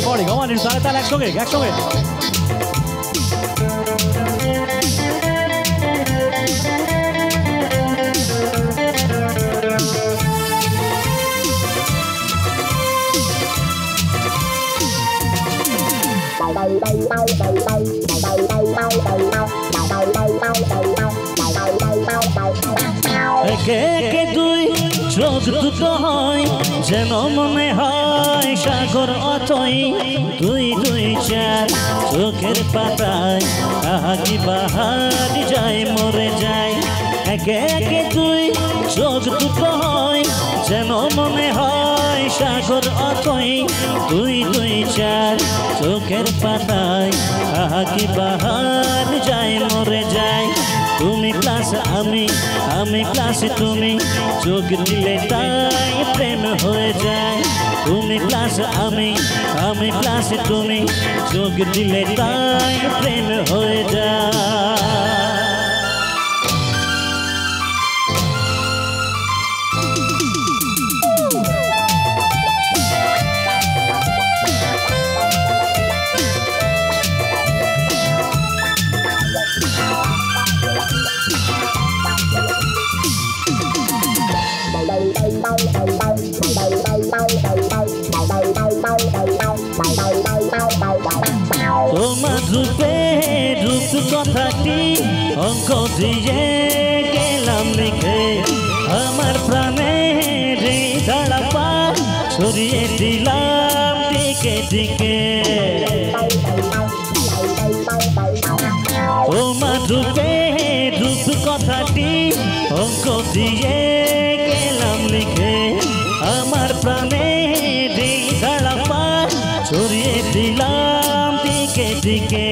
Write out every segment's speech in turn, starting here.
recording. Come on, তাহলে একসঙ্গে একসঙ্গে একে একে দুই চোখ দুটো হয় যেন মনে হয় সাগর অতই দুই দুই চার চোখের পাতায় আহাকি বাহার যায় মরে যায় একে একে দুই চোখ দুটো হয় যেন মনে হয় সাগর অতই দুই দুই চার চোখের পাতায় আহাকি বাহার যায় মরে যায় তুমি প্লাস আমি প্লাস তুমি চোখ দিলে তাই প্রেম হয়ে যায় তুমি প্লাস আমি প্লাস তুমি চোখ দিলে তাই প্রেম হয়ে যায় তোমার রূপে রূপ কথাটি অঙ্ক দিয়ে গেলাম লিখে আমার প্রাণে হৃদয়পা ছড়িয়ে দিলাম দিকে দিকে তোমার রূপে রূপ কথাটি অঙ্ক দিয়ে গেলাম লিখে আমার প্রাণে হৃদয়পা ছড়িয়ে দিলাম দিকে দিকে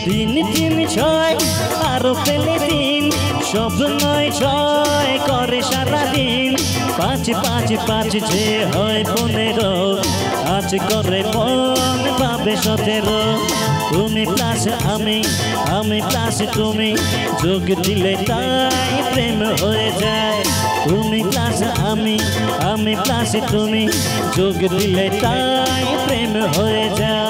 তিন তিন ছয় আরো পেলে দিন স্বপ্নয় ছয় করে সারাদিন পাঁচ পাঁচ পাঁচ যে হয় 15 আজ করে মন ভাবে 17 তুমি প্লাস আমি প্লাস তুমি যোগ দিলে তাই প্রেম হয়ে যায় তুমি প্লাস আমি প্লাস তুমি যোগ দিলে তাই প্রেম হয়ে যায়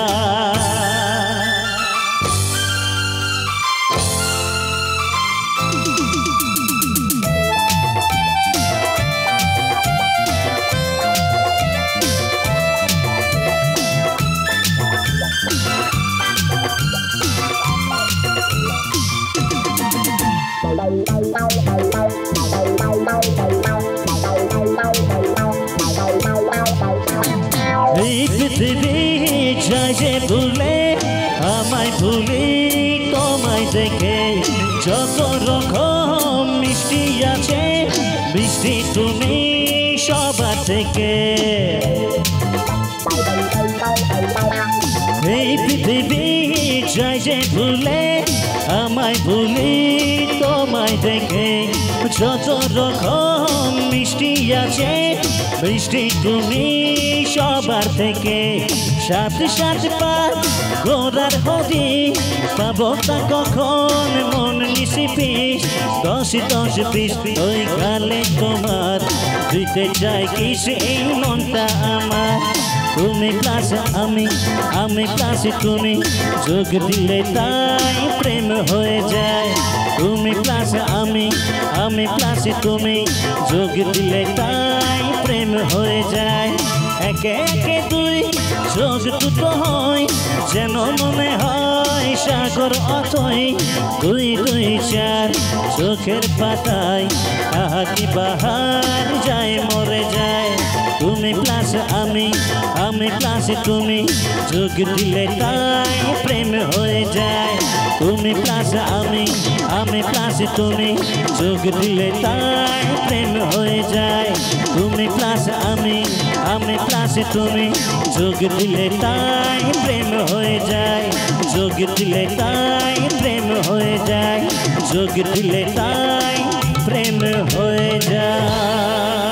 এই পৃথিবী যায় যে ভুলে আমায় ভুলি তোমায় দেখে যত রকম মিষ্টি আছে মিষ্টি তুমি সবার থেকে এই পৃথিবী যায় যে ভুলে আমায় ভুলি তোমায় দেখে যত রকম মিষ্টি আছে মিষ্টি তুমি সবার থেকে সাথে সাথে পার ঘোরার হদি পাবো তা কখন মন নিশি পিস 10 পিস ওই গালে তোমার দিতে চাই কি সেই মনটা আমার তুমি প্লাস আমি প্লাস তুমি যোগ দিলে তাই প্রেম হয়ে যায় তুমি প্লাস আমি প্লাস তুমি যোগ দিলে তাই প্রেম হয়ে যায় একে একে দুই চোখ দুটো হয় যেন মনে হয় সাগর অতই দুই দুই চার চোখের পাতায় আহাকি বাহার যায় মরে যায় তুমি প্লাস আমি প্লাস তুমি যোগ দিলে তাই প্রেম হয়ে যায় তুমি প্লাস আমি প্লাস তুমি যোগ দিলে তাই প্রেম হয়ে যায় তুমি প্লাস আমি প্লাস তুমি যোগ দিলে তাই প্রেম হয়ে যায় যোগ দিলে তাই প্রেম হয়ে যায় যোগ দিলে তাই প্রেম হয়ে যায়